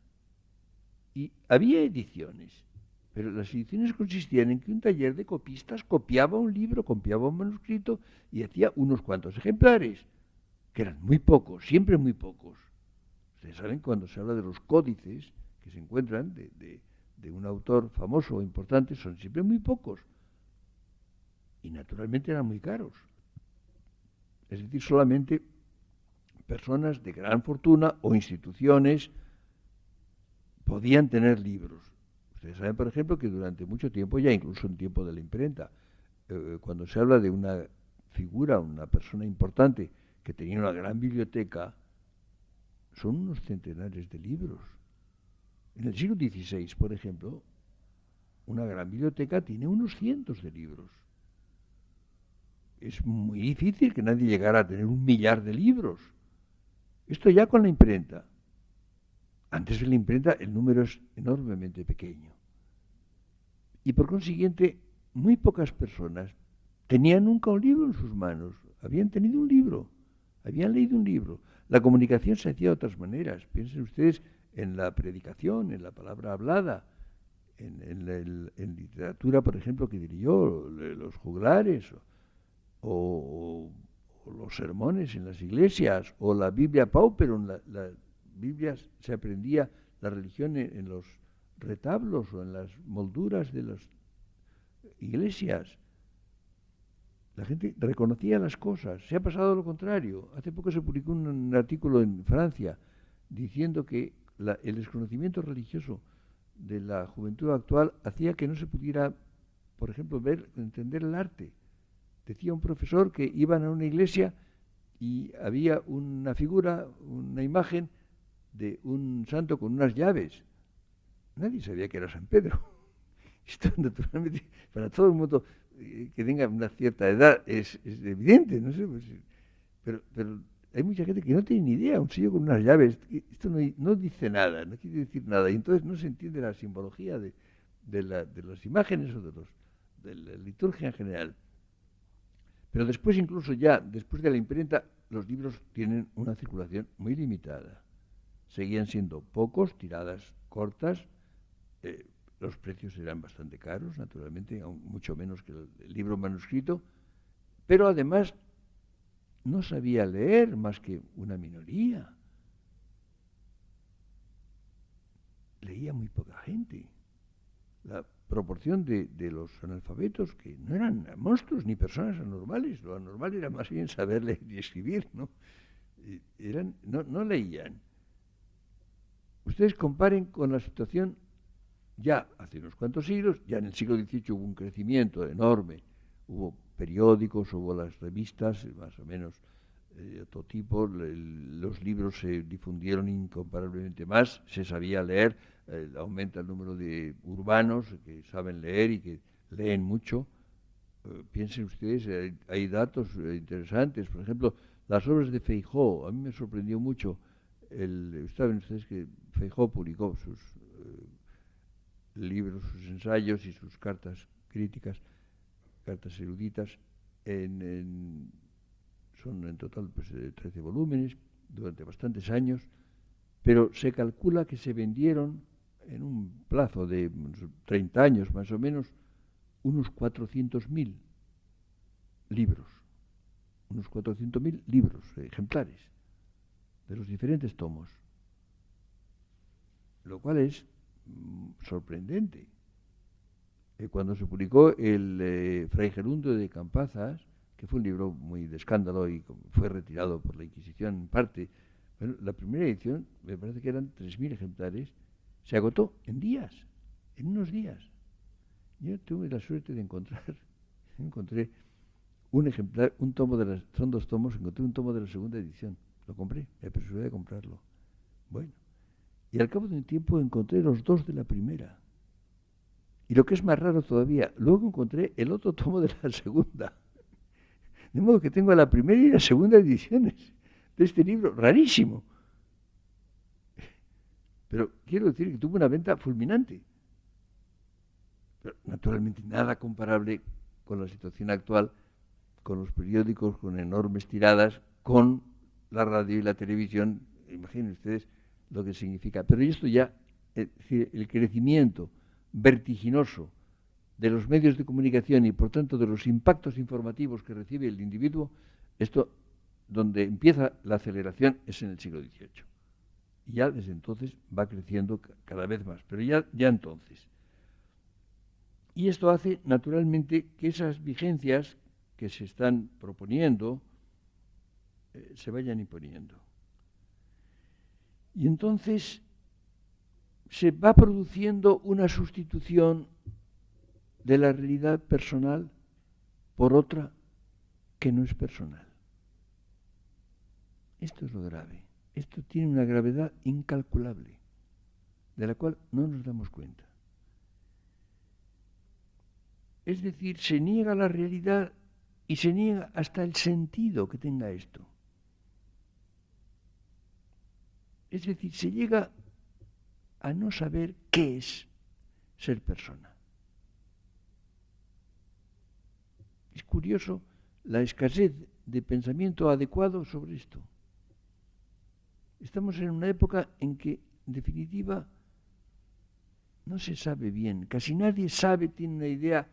y había ediciones, pero las ediciones consistían en que un taller de copistas copiaba un libro, copiaba un manuscrito y hacía unos cuantos ejemplares, que eran muy pocos, siempre muy pocos. Ustedes saben cuando se habla de los códices que se encuentran de un autor famoso o importante, son siempre muy pocos. Y naturalmente eran muy caros. Es decir, solamente personas de gran fortuna o instituciones podían tener libros. Ustedes saben, por ejemplo, que durante mucho tiempo, ya incluso en tiempo de la imprenta, cuando se habla de una figura, una persona importante que tenía una gran biblioteca, son unos centenares de libros. En el siglo XVI, por ejemplo, una gran biblioteca tiene unos cientos de libros. Es muy difícil que nadie llegara a tener 1.000.000 de libros. Esto ya con la imprenta. Antes de la imprenta el número es enormemente pequeño. Y por consiguiente, muy pocas personas tenían nunca un libro en sus manos. Habían tenido un libro, habían leído un libro. La comunicación se hacía de otras maneras. Piensen ustedes en la predicación, en la palabra hablada, en literatura, por ejemplo, que diré yo, los juglares, o los sermones en las iglesias, o la Biblia Pauperum, la Biblia se aprendía la religión en los retablos o en las molduras de las iglesias. La gente reconocía las cosas. Se ha pasado lo contrario. Hace poco se publicó un artículo en Francia diciendo que el desconocimiento religioso de la juventud actual hacía que no se pudiera, por ejemplo, entender el arte. Decía un profesor que iban a una iglesia y había una figura, una imagen de un santo con unas llaves. Nadie sabía que era San Pedro. Esto, naturalmente, para todo el mundo que tenga una cierta edad es evidente, no sé, pues, pero hay mucha gente que no tiene ni idea. Un sello con unas llaves, esto no dice nada, no quiere decir nada, y entonces no se entiende la simbología de las imágenes o de la liturgia en general. Pero después, incluso ya después de la imprenta, los libros tienen una circulación muy limitada. Seguían siendo pocos, tiradas cortas, los precios eran bastante caros, naturalmente, aún mucho menos que el libro manuscrito, pero además no sabía leer más que una minoría. leía muy poca gente. La proporción de los analfabetos, que no eran monstruos ni personas anormales, lo anormal era más bien saber leer y escribir, ¿no? No leían. Ustedes comparen con la situación ya hace unos cuantos siglos, ya en el siglo XVIII hubo un crecimiento enorme, hubo periódicos, hubo las revistas, más o menos de otro tipo, los libros se difundieron incomparablemente más, se sabía leer, aumenta el número de urbanos que saben leer y que leen mucho. Piensen ustedes, hay datos interesantes, por ejemplo, las obras de Feijóo, a mí me sorprendió mucho, saben ustedes que Feijóo publicó sus libros, sus ensayos y sus cartas críticas, cartas eruditas, son en total 13 volúmenes durante bastantes años, pero se calcula que se vendieron en un plazo de 30 años más o menos unos 400.000 libros, unos 400.000 libros, ejemplares, de los diferentes tomos, lo cual es sorprendente. Cuando se publicó el Fray Gerundo de Campazas, que fue un libro muy de escándalo y fue retirado por la Inquisición en parte, bueno, la primera edición, me parece que eran 3.000 ejemplares, se agotó en días, en unos días. Yo tuve la suerte de encontré un ejemplar, son 2 tomos, encontré un tomo de la segunda edición, lo compré, me apresuré a comprarlo. Bueno, y al cabo de un tiempo encontré los 2 de la primera. Y lo que es más raro todavía, luego encontré el otro tomo de la segunda. De modo que tengo la primera y la segunda ediciones de este libro, rarísimo. Pero quiero decir que tuvo una venta fulminante. Pero naturalmente nada comparable con la situación actual, con los periódicos, con enormes tiradas, con la radio y la televisión. Imaginen ustedes lo que significa. Pero esto ya, es decir, el crecimiento vertiginoso de los medios de comunicación y por tanto de los impactos informativos que recibe el individuo, esto donde empieza la aceleración es en el siglo XVIII. Y ya desde entonces va creciendo cada vez más, pero ya entonces. Y esto hace naturalmente que esas vigencias que se están proponiendo se vayan imponiendo. Y entonces se va produciendo una sustitución de la realidad personal por otra que no es personal. Esto es lo grave. Esto tiene una gravedad incalculable, de la cual no nos damos cuenta. Es decir, se niega la realidad y se niega hasta el sentido que tenga esto. Es decir, se llega a no saber qué es ser persona. Es curioso la escasez de pensamiento adecuado sobre esto. Estamos en una época en que, en definitiva, no se sabe bien, casi nadie tiene una idea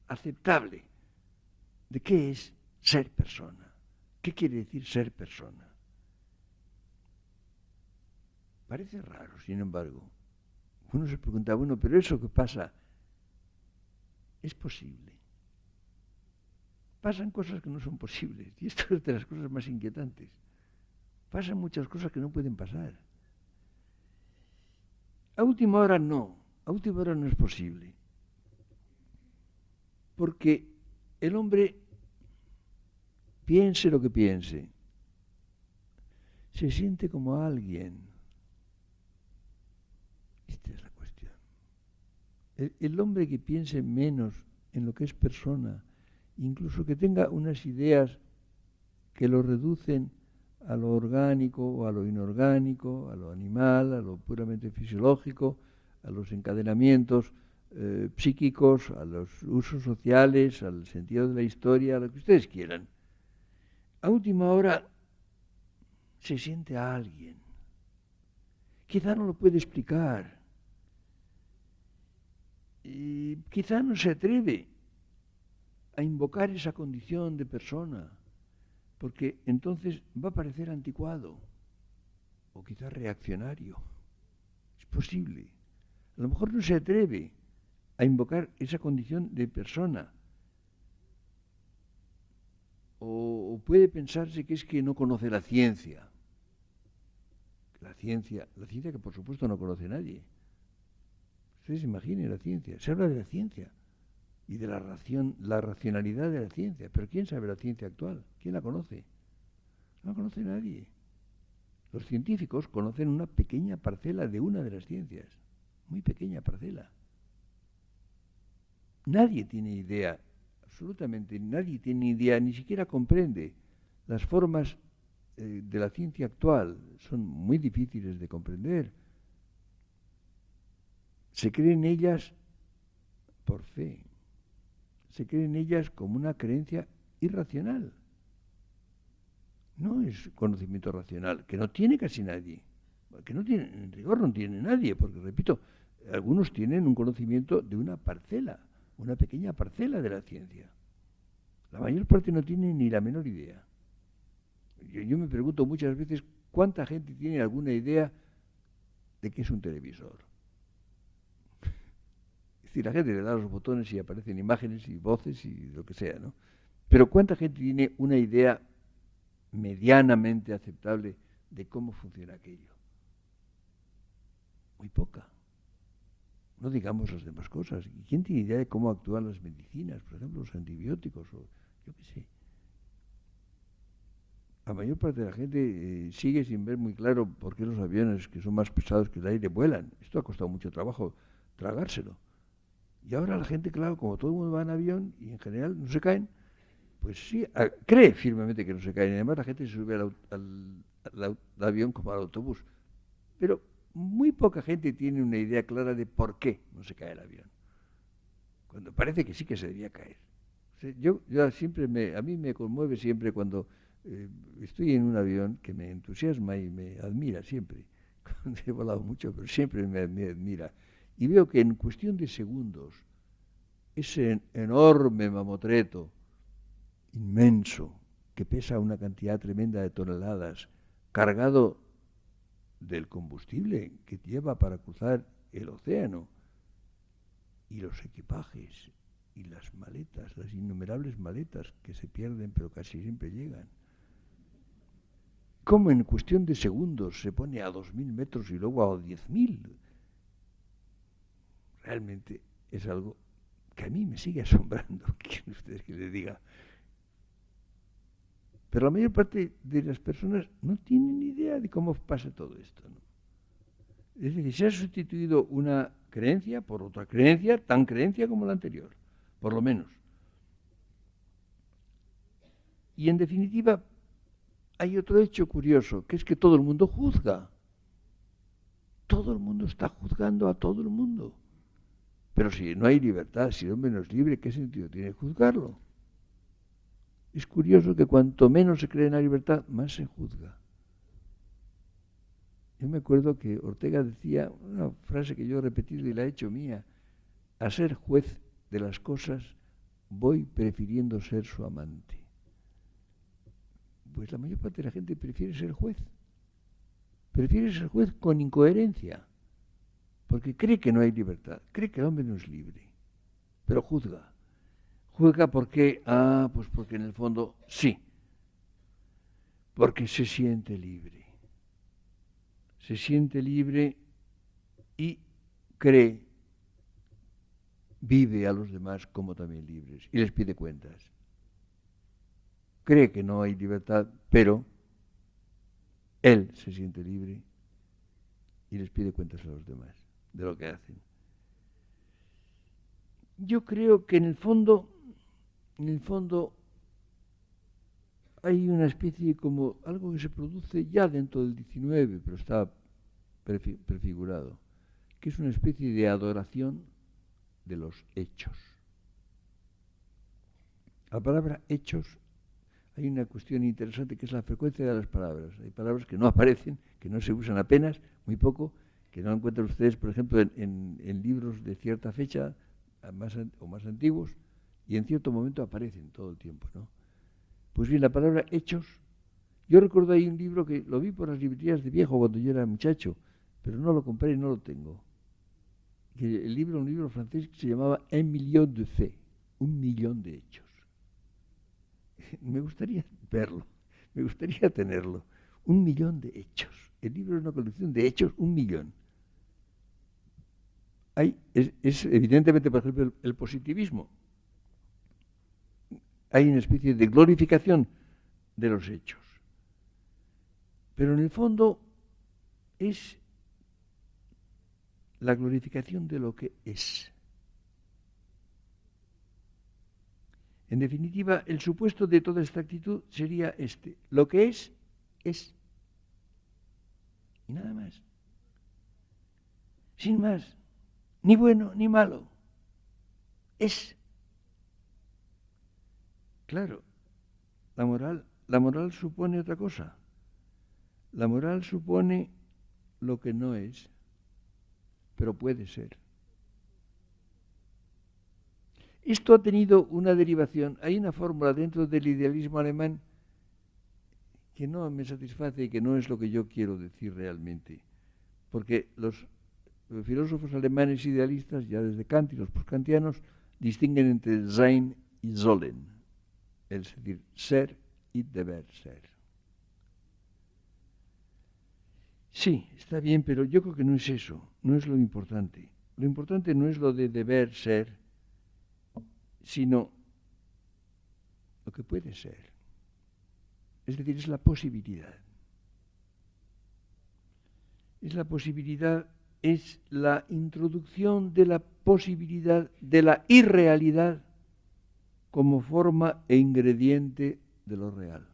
aceptable de qué es ser persona. ¿Qué quiere decir ser persona? Parece raro, sin embargo. Uno se pregunta, bueno, pero eso que pasa, ¿es posible? Pasan cosas que no son posibles, y esto es de las cosas más inquietantes. Pasan muchas cosas que no pueden pasar. A última hora no es posible. Porque el hombre, piense lo que piense, se siente como alguien. Esta es la cuestión. El hombre que piense menos en lo que es persona, incluso que tenga unas ideas que lo reducen a lo orgánico o a lo inorgánico, a lo animal, a lo puramente fisiológico, a los encadenamientos psíquicos, a los usos sociales, al sentido de la historia, a lo que ustedes quieran. A última hora se siente a alguien. Quizá no lo puede explicar. Y quizá no se atreve a invocar esa condición de persona, porque entonces va a parecer anticuado o quizá reaccionario. Es posible. A lo mejor no se atreve a invocar esa condición de persona. O puede pensarse que es que no conoce la ciencia. La ciencia que por supuesto no conoce nadie. Ustedes se imaginen la ciencia. Se habla de la ciencia y de la racionalidad de la ciencia. Pero ¿quién sabe la ciencia actual? ¿Quién la conoce? No la conoce nadie. Los científicos conocen una pequeña parcela de una de las ciencias. Muy pequeña parcela. Nadie tiene idea, absolutamente nadie tiene idea, ni siquiera comprende las formas de la ciencia actual. Son muy difíciles de comprender. Se creen ellas por fe. Se creen ellas como una creencia irracional. No es conocimiento racional, que no tiene casi nadie. Que no tiene, en rigor no tiene nadie, porque repito, algunos tienen un conocimiento de una parcela, una pequeña parcela de la ciencia. La mayor parte no tiene ni la menor idea. Yo me pregunto muchas veces cuánta gente tiene alguna idea de qué es un televisor. Es decir, la gente le da los botones y aparecen imágenes y voces y lo que sea, ¿no? Pero cuánta gente tiene una idea medianamente aceptable de cómo funciona aquello. Muy poca. No digamos las demás cosas. ¿Y quién tiene idea de cómo actúan las medicinas, por ejemplo, los antibióticos o yo qué sé? La mayor parte de la gente sigue sin ver muy claro por qué los aviones, que son más pesados que el aire, vuelan. Esto ha costado mucho trabajo tragárselo. Y ahora la gente, claro, como todo el mundo va en avión y en general no se caen, pues sí, cree firmemente que no se caen. Y además la gente se sube al avión como al autobús. Pero muy poca gente tiene una idea clara de por qué no se cae el avión. Cuando parece que sí que se debía caer. O sea, a mí me conmueve siempre cuando estoy en un avión que me entusiasma y me admira siempre. He volado mucho, pero siempre me admira. Y veo que en cuestión de segundos, ese enorme mamotreto, inmenso, que pesa una cantidad tremenda de toneladas, cargado del combustible que lleva para cruzar el océano, y los equipajes, y las maletas, las innumerables maletas que se pierden pero casi siempre llegan. ¿Cómo en cuestión de segundos se pone a 2.000 metros y luego a 10.000? Realmente es algo que a mí me sigue asombrando. ¿Quieren ustedes que les diga? Pero la mayor parte de las personas no tienen ni idea de cómo pasa todo esto, ¿no? Es decir, se ha sustituido una creencia por otra creencia, tan creencia como la anterior, por lo menos. Y en definitiva, hay otro hecho curioso, que es que todo el mundo juzga. Todo el mundo está juzgando a todo el mundo. Pero si no hay libertad, si el hombre no es libre, ¿qué sentido tiene juzgarlo? Es curioso que cuanto menos se cree en la libertad, más se juzga. Yo me acuerdo que Ortega decía una frase que yo he repetido y la he hecho mía: a ser juez de las cosas voy prefiriendo ser su amante. Pues la mayor parte de la gente prefiere ser juez. Prefiere ser juez con incoherencia, porque cree que no hay libertad, cree que el hombre no es libre, pero juzga. Juzga porque, pues porque en el fondo sí, porque se siente libre. Se siente libre y cree, vive a los demás como también libres y les pide cuentas. Cree que no hay libertad, pero él se siente libre y les pide cuentas a los demás de lo que hacen. Yo creo que en el fondo hay una especie como algo que se produce ya dentro del 19, pero está prefigurado, que es una especie de adoración de los hechos. La palabra hechos, hay una cuestión interesante que es la frecuencia de las palabras. Hay palabras que no aparecen, que no se usan apenas, muy poco, que no encuentran ustedes, por ejemplo, en libros de cierta fecha o más antiguos, y en cierto momento aparecen todo el tiempo, ¿no? Pues bien, la palabra hechos, yo recuerdo ahí un libro que lo vi por las librerías de viejo cuando yo era muchacho, pero no lo compré y no lo tengo. que el libro, un libro francés que se llamaba Un million de faits, 1.000.000 de hechos. Me gustaría verlo, me gustaría tenerlo. 1.000.000 de hechos. El libro es una colección de hechos, 1.000.000. Es evidentemente, por ejemplo, el positivismo. Hay una especie de glorificación de los hechos. Pero en el fondo es la glorificación de lo que es. En definitiva, el supuesto de toda esta actitud sería este. Lo que es, es. Y nada más. Sin más. Ni bueno ni malo. Es. Claro, la moral supone otra cosa. La moral supone lo que no es, pero puede ser. Esto ha tenido una derivación. Hay una fórmula dentro del idealismo alemán que no me satisface y que no es lo que yo quiero decir realmente. Porque los filósofos alemanes idealistas, ya desde Kant y los postkantianos, distinguen entre sein y sollen, es decir, ser y deber ser. Sí, está bien, pero yo creo que no es eso, no es lo importante. Lo importante no es lo de deber ser, sino lo que puede ser. Es decir, es la posibilidad. Es la posibilidad, es la introducción de la posibilidad de la irrealidad como forma e ingrediente de lo real.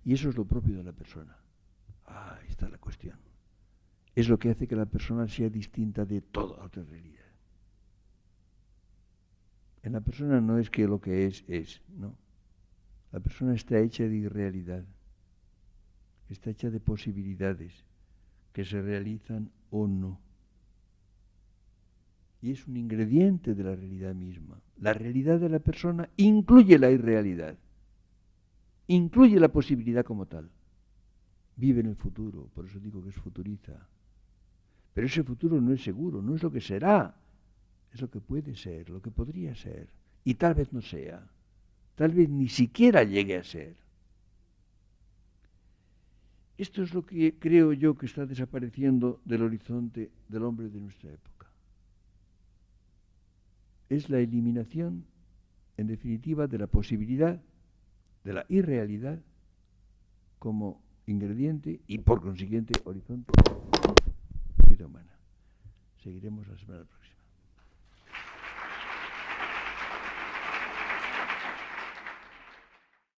Y eso es lo propio de la persona. Ahí está la cuestión. Es lo que hace que la persona sea distinta de toda otra realidad. En la persona no es que lo que es, no. La persona está hecha de irrealidad. Está hecha de posibilidades que se realizan o no. Y es un ingrediente de la realidad misma. La realidad de la persona incluye la irrealidad. Incluye la posibilidad como tal. Vive en el futuro, por eso digo que es futuriza. Pero ese futuro no es seguro, no es lo que será, es lo que puede ser, lo que podría ser. Y tal vez no sea, tal vez ni siquiera llegue a ser. Esto es lo que creo yo que está desapareciendo del horizonte del hombre de nuestra época. Es la eliminación, en definitiva, de la posibilidad, de la irrealidad, como ingrediente y, por consiguiente, horizonte de la vida humana. Seguiremos la semana próxima.